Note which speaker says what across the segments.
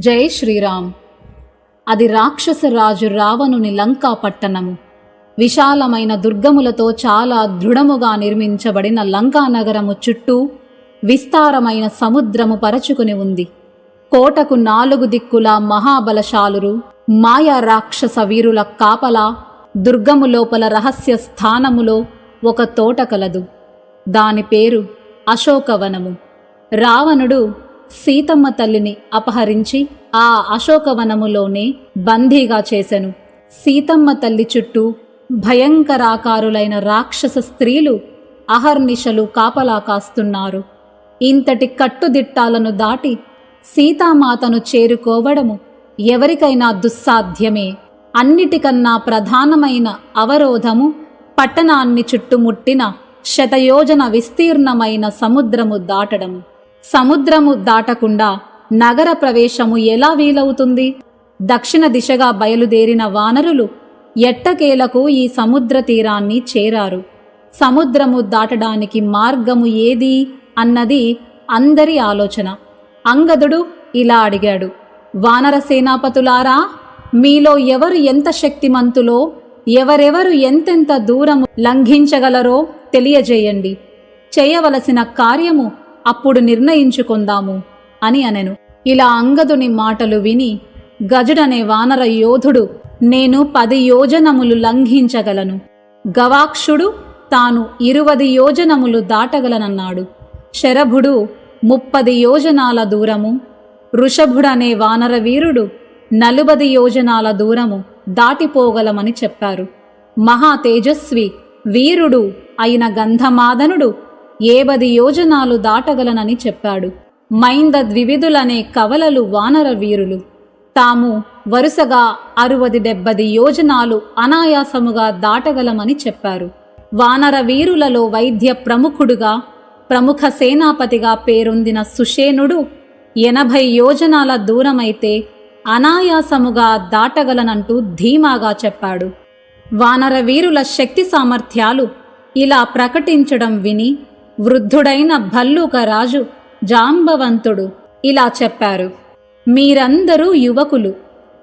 Speaker 1: జై శ్రీరామ్. అది రాక్షసరాజు రావణుని లంకా పట్టణము. విశాలమైన దుర్గములతో చాలా దృఢముగా నిర్మించబడిన లంకా నగరము చుట్టూ విస్తారమైన సముద్రము పరచుకుని ఉంది. కోటకు 4 దిక్కులా మహాబలశాలురు మాయా రాక్షస వీరుల కాపలా దుర్గము లోపల రహస్య స్థానములో ఒక తోట కలదు. దాని పేరు అశోకవనము. రావణుడు సీతమ్మ తల్లిని అపహరించి ఆ అశోకవనములోనే బందీగా చేసెను. సీతమ్మ తల్లి చుట్టూ భయంకరాకారులైన రాక్షస స్త్రీలు అహర్నిశలు కాపలా కాస్తున్నారు. ఇంతటి కట్టుదిట్టాలను దాటి సీతామాతను చేరుకోవడము ఎవరికైనా దుస్సాధ్యమే. అన్నిటికన్నా ప్రధానమైన అవరోధము పట్టణాన్ని చుట్టుముట్టిన శతయోజన విస్తీర్ణమైన సముద్రము దాటడము. సముద్రము దాటకుండా నగర ప్రవేశము ఎలా వీలవుతుంది? దక్షిణ దిశగా బయలుదేరిన వానరులు ఎట్టకేలకు ఈ సముద్ర తీరాన్ని చేరారు. సముద్రము దాటడానికి మార్గము ఏది అన్నది అందరి ఆలోచన. అంగదుడు ఇలా అడిగాడు: వానర సేనాపతులారా, మీలో ఎవరు ఎంత శక్తిమంతులో, ఎవరెవరు ఎంతెంత దూరము లంఘించగలరో తెలియజేయండి. చేయవలసిన కార్యము అప్పుడు నిర్ణయించుకుందాము అని అనెను. ఇలా అంగదుని మాటలు విని గజుడనే వానర యోధుడు, నేను 10 యోజనములు లంఘించగలను. గవాక్షుడు తాను 20 యోజనములు దాటగలనన్నాడు. శరభుడు 30 యోజనాల దూరము, వృషభుడనే వానర వీరుడు 40 యోజనాల దూరము దాటిపోగలమని చెప్పారు. మహా తేజస్వి వీరుడు అయిన గంధమాదనుడు 70 యోజనాలు దాటగలనని చెప్పాడు. మైంద ద్వివిధులనే కవలలు వానర వీరులు. తాము వరుసగా 60-70 యోజనాలు అనాయాసముగా దాటగలమని చెప్పారు. వానర వీరులలో వైద్య ప్రముఖుడుగా, ప్రముఖ సేనాపతిగా పేరొందిన సుషేనుడు 80 యోజనాల దూరమైతే అనాయాసముగా దాటగలనంటూ ధీమాగా చెప్పాడు. వానర వీరుల శక్తి సామర్థ్యాలు ఇలా ప్రకటించడం విని వృద్ధుడైన భల్లూక రాజు జాంబవంతుడు ఇలా చెప్పారు: మీరందరూ యువకులు,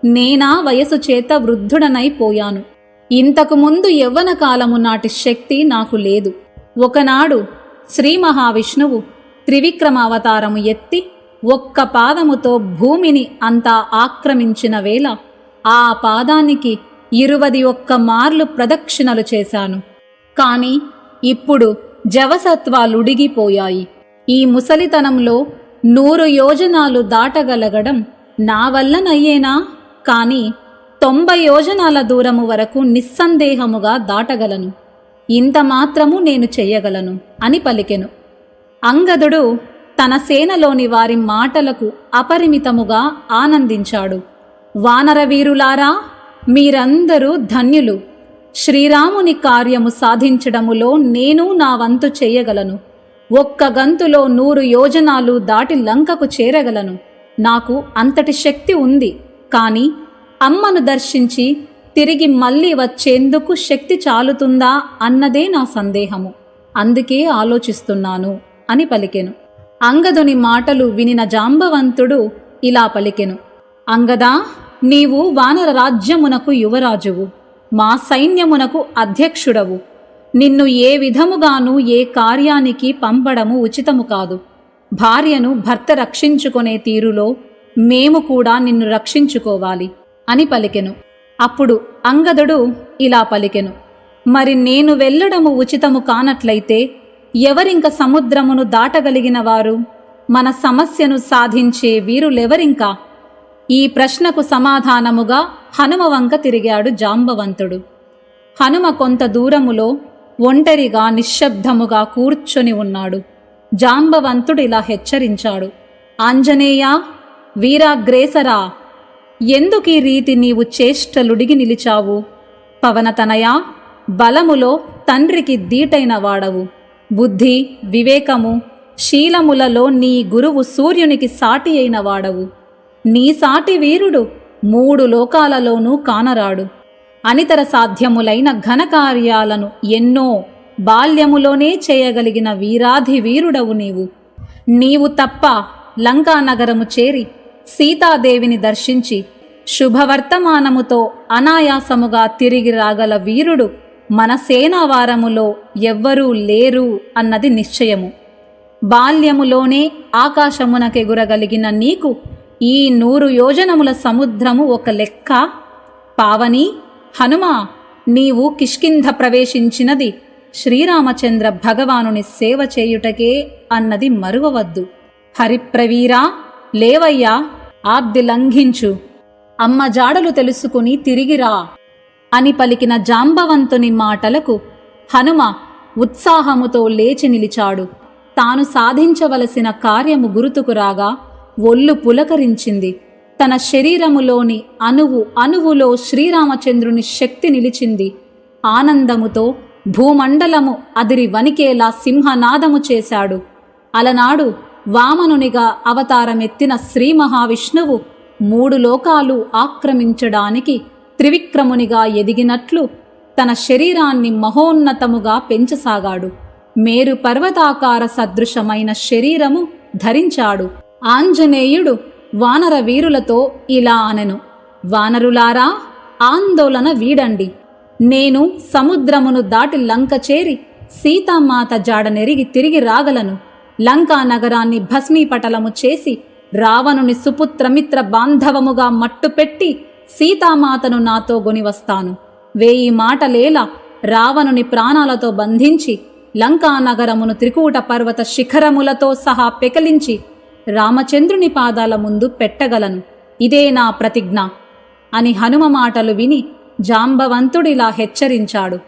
Speaker 1: నేనా వయసు చేత వృద్ధుడనైపోయాను. ఇంతకుముందు యవ్వన కాలము నాటి శక్తి నాకు లేదు. ఒకనాడు శ్రీ మహావిష్ణువు త్రివిక్రమావతారము ఎత్తి ఒక్క పాదముతో భూమిని అంతా ఆక్రమించిన వేళ ఆ పాదానికి 21 మార్లు ప్రదక్షిణలు చేశాను. కాని ఇప్పుడు జవసత్వాలుడిగిపోయాయి. ఈ ముసలితనంలో 100 యోజనాలు దాటగలగడం నా వల్లనయ్యేనా? కాని 90 యోజనాల దూరము వరకు నిస్సందేహముగా దాటగలను. ఇంత మాత్రము నేను చెయ్యగలను అని పలికెను. అంగదుడు తన సేనలోని వారి మాటలకు అపరిమితముగా ఆనందించాడు. వానర వీరులారా, మీరందరూ ధన్యులు. శ్రీరాముని కార్యము సాధించడములో నేను నా వంతు చెయ్యగలను. ఒక్క గంతులో 100 యోజనాలు దాటి లంకకు చేరగలను. నాకు అంతటి శక్తి ఉంది. కాని అమ్మను దర్శించి తిరిగి మళ్ళీ వచ్చేందుకు శక్తి చాలుతుందా అన్నదే నా సందేహము. అందుకే ఆలోచిస్తున్నాను అని పలికెను. అంగదుని మాటలు వినిన జాంబవంతుడు ఇలా పలికెను: అంగదా, నీవు వానర రాజ్యమునకు యువరాజువు, మా సైన్యమునకు అధ్యక్షుడవు. నిన్ను ఏ విధముగాను ఏ కార్యానికి పంపడము ఉచితము కాదు. భార్యను భర్త రక్షించుకునే తీరులో మేము కూడా నిన్ను రక్షించుకోవాలి అని పలికెను. అప్పుడు అంగదుడు ఇలా పలికెను: మరి నేను వెళ్ళడము ఉచితము కానట్లయితే ఎవరింక సముద్రమును దాటగలిగిన వారు? మన సమస్యను సాధించే వీరులెవరింకా? ఈ ప్రశ్నకు సమాధానముగా హనుమ వంక తిరిగాడు జాంబవంతుడు. హనుమ కొంత దూరములో ఒంటరిగా నిశ్శబ్దముగా కూర్చొని ఉన్నాడు. జాంబవంతుడు ఇలా హెచ్చరించాడు: ఆంజనేయా, వీరాగ్రేసరా, ఎందుకీ రీతి నీవు చేష్టలుడిగి నిలిచావు? పవనతనయా, బలములో తండ్రికి దీటైన వాడవు. బుద్ధి, వివేకము, శీలములలో నీ గురువు సూర్యునికి సాటి అయిన వాడవు. నీ సాటి వీరుడు 3 లోకాలలోనూ కానరాడు. అనితర సాధ్యములైన ఘనకార్యాలను ఎన్నో బాల్యములోనే చేయగలిగిన వీరాధి వీరుడవు నీవు. నీవు తప్ప లంకానగరము చేరి సీతాదేవిని దర్శించి శుభవర్తమానముతో అనాయాసముగా తిరిగి రాగల వీరుడు మన సేనావారములో ఎవ్వరూ లేరు అన్నది నిశ్చయము. బాల్యములోనే ఆకాశమునకెగురగలిగిన నీకు ఈ 100 యోజనముల సముద్రము ఒక లెక్క? పావని, హనుమా, నీవు కిష్కింధ ప్రవేశించినది శ్రీరామచంద్ర భగవానుని సేవ చేయుటకే అన్నది మరువవద్దు. హరిప్రవీరా, లేవయ్యా, ఆబ్ది లంఘించు, అమ్మ జాడలు తెలుసుకుని తిరిగిరా అని పలికిన జాంబవంతుని మాటలకు హనుమ ఉత్సాహముతో లేచి నిలిచాడు. తాను సాధించవలసిన కార్యము గుర్తుకు రాగా ఒళ్ళు పులకరించింది. తన శరీరములోని అణువు అణువులో శ్రీరామచంద్రుని శక్తి నిలిచింది. ఆనందముతో భూమండలము అదిరి వణికేలా సింహనాదము చేశాడు. అలనాడు వామనునిగా అవతారమెత్తిన శ్రీ మహావిష్ణువు 3 లోకాలు ఆక్రమించడానికి త్రివిక్రమునిగా ఎదిగినట్లు తన శరీరాన్ని మహోన్నతముగా పెంచసాగాడు. మేరు పర్వతాకార సదృశమైన శరీరము ధరించాడు. ఆంజనేయుడు వానర వీరులతో ఇలా అనెను: వానరులారా, ఆందోళన వీడండి. నేను సముద్రమును దాటి లంక చేరి సీతామాత జాడనెరిగి తిరిగి రాగలను. లంకా నగరాన్ని భస్మీపటలము చేసి రావణుని సుపుత్రమిత్ర బాంధవముగా మట్టుపెట్టి సీతామాతను నాతో గొనివస్తాను. 1000 మాటలేలా రావణుని ప్రాణాలతో బంధించి లంకానగరమును త్రికూట పర్వత శిఖరములతో సహా పెకలించి రామచంద్రుని పాదాల ముందు పెట్టగలను. ఇదే నా ప్రతిజ్ఞ అని హనుమ మాటలు విని జాంబవంతుడిలా హెచ్చరించాడు.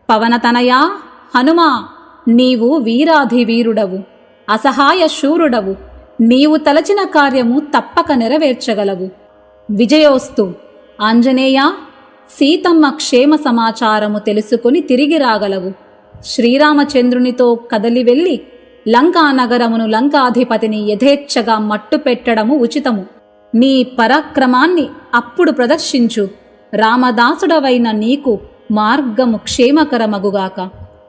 Speaker 1: పవనతనయా, హనుమా, నీవు వీరాధివీరుడవు, అసహాయ శూరుడవు. నీవు తలచిన కార్యము తప్పక నెరవేర్చగలవు. విజయోస్తు. ఆంజనేయ, సీతమ్మ క్షేమ సమాచారము తెలుసుకుని తిరిగి రాగలవు. శ్రీరామచంద్రునితో కదలి వెళ్ళి లంకానగరమును లంకాధిపతిని యథేచ్ఛగా మట్టుపెట్టడము ఉచితము. నీ పరాక్రమాన్ని అప్పుడు ప్రదర్శించు. రామదాసుడవైన నీకు మార్గము క్షేమకరమగుగాక.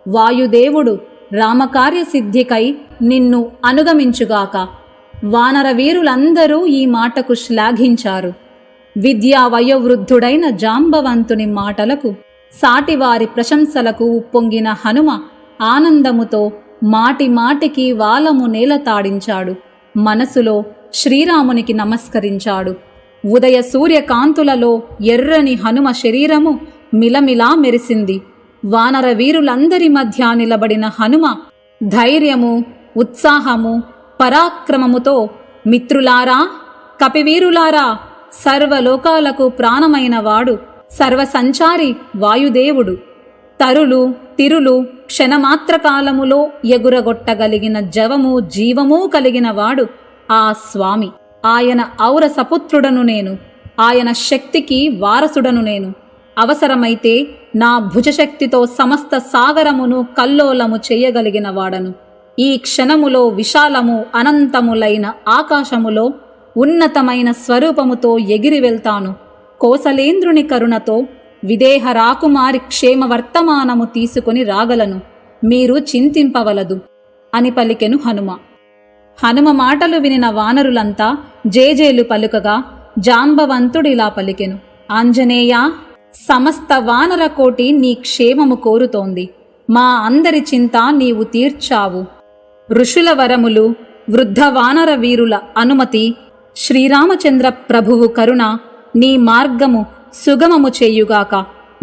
Speaker 1: వాయుదేవుడు రామకార్యసిద్ధికై నిన్ను అనుగమించుగాక. వానర వీరులందరూ ఈ మాటకు శ్లాఘించారు. విద్యా వయోవృద్ధుడైన జాంబవంతుని మాటలకు, సాటివారి ప్రశంసలకు ఉప్పొంగిన హనుమ ఆనందముతో మాటి మాటికి వాలము నేల తాడించాడు. మనసులో శ్రీరామునికి నమస్కరించాడు. ఉదయ సూర్యకాంతులలో ఎర్రని హనుమ శరీరము మిలమిలా మెరిసింది. వానర వీరులందరి మధ్య నిలబడిన హనుమ ధైర్యము, ఉత్సాహము, పరాక్రమముతో, మిత్రులారా, కపివీరులారా, సర్వలోకాలకు ప్రాణమైన వాడు, సర్వసంచారి వాయుదేవుడు, తరులు తిరులు క్షణమాత్రకాలములో ఎగురగొట్టగలిగిన జవము జీవమూ కలిగిన వాడు ఆ స్వామి. ఆయన ఔర సపుత్రుడను నేను, ఆయన శక్తికి వారసుడను నేను. అవసరమైతే నా భుజశక్తితో సమస్త సాగరమును కల్లోలము చేయగలిగిన వాడను. ఈ క్షణములో విశాలము అనంతములైన ఆకాశములో ఉన్నతమైన స్వరూపముతో ఎగిరి వెళ్తాను. కోసలేంద్రుని కరుణతో విదేహ రాకుమారి క్షేమ వర్తమానము తీసుకుని రాగలను. మీరు చింతింపవలదు అని పలికెను హనుమ. హనుమ మాటలు వినిన వానరులంతా జేజేలు పలుకగా జాంబవంతుడిలా పలికెను: ఆంజనేయా, సమస్త వానర కోటి నీ క్షేమము కోరుతోంది. మా అందరి చింత నీవు తీర్చావు. ఋషుల వరములు, వృద్ధ వానర వీరుల అనుమతి, శ్రీరామచంద్ర ప్రభువు కరుణ నీ మార్గము సుగమము చేయుగాక.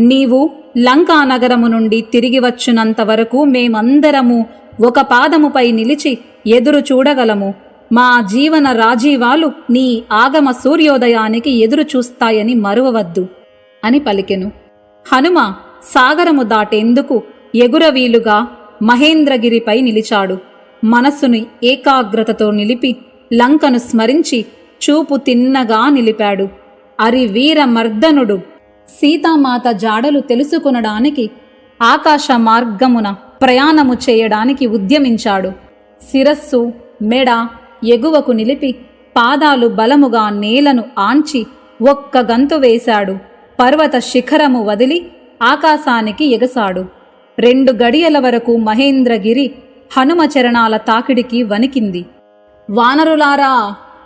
Speaker 1: నీవు లంకానగరము నుండి తిరిగి వచ్చునంత వరకు మేమందరము ఒక పాదముపై నిలిచి ఎదురు చూడగలము. మా జీవన రాజీవాలు నీ ఆగమ సూర్యోదయానికి ఎదురు చూస్తాయని మరువవద్దు అని పలికెను. హనుమ సాగరము దాటేందుకు ఎగురవీలుగా మహేంద్రగిరిపై నిలిచాడు. మనస్సును ఏకాగ్రతతో నిలిపి లంకను స్మరించి చూపు తిన్నగా నిలిపాడు. అరివీర మర్దనుడు సీతామాత జాడలు తెలుసుకొనడానికి ఆకాశ మార్గమున ప్రయాణము చేయడానికి ఉద్యమించాడు. శిరస్సు, మెడ ఎగువకు నిలిపి పాదాలు బలముగా నేలను ఆంచి ఒక్క గంతు వేశాడు. పర్వత శిఖరము వదిలి ఆకాశానికి ఎగసాడు. 2 గడియల వరకు మహేంద్రగిరి హనుమ చరణాల తాకిడికి వణికింది. వానరులారా,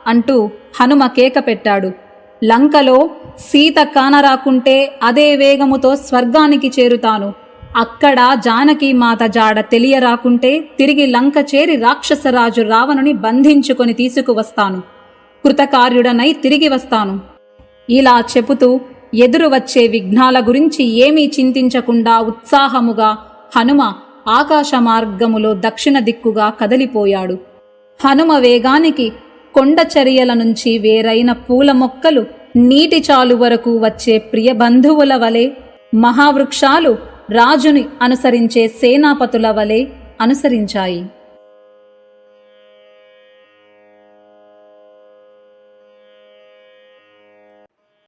Speaker 1: అంటూ హనుమ కేక పెట్టాడు. లంకలో సీత కానరాకుంటే అదే వేగముతో స్వర్గానికి చేరుతాను. అక్కడ జానకీమాత జాడ తెలియరాకుంటే తిరిగి లంక చేరి రాక్షసరాజు రావణుని బంధించుకొని తీసుకువస్తాను. కృతకార్యుడనై తిరిగి వస్తాను. ఇలా చెబుతూ ఎదురు వచ్చే విఘ్నాల గురించి ఏమీ చింతించకుండా ఉత్సాహముగా హనుమ ఆకాశ మార్గములో దక్షిణ దిక్కుగా కదలిపోయాడు. హనుమ వేగానికి కొండచరియల నుంచి వేరైన పూల మొక్కలు నీటి చాలు వరకు వచ్చే ప్రియబంధువుల వలె, మహావృక్షాలు రాజుని అనుసరించే సేనాపతుల వలె అనుసరించాయి.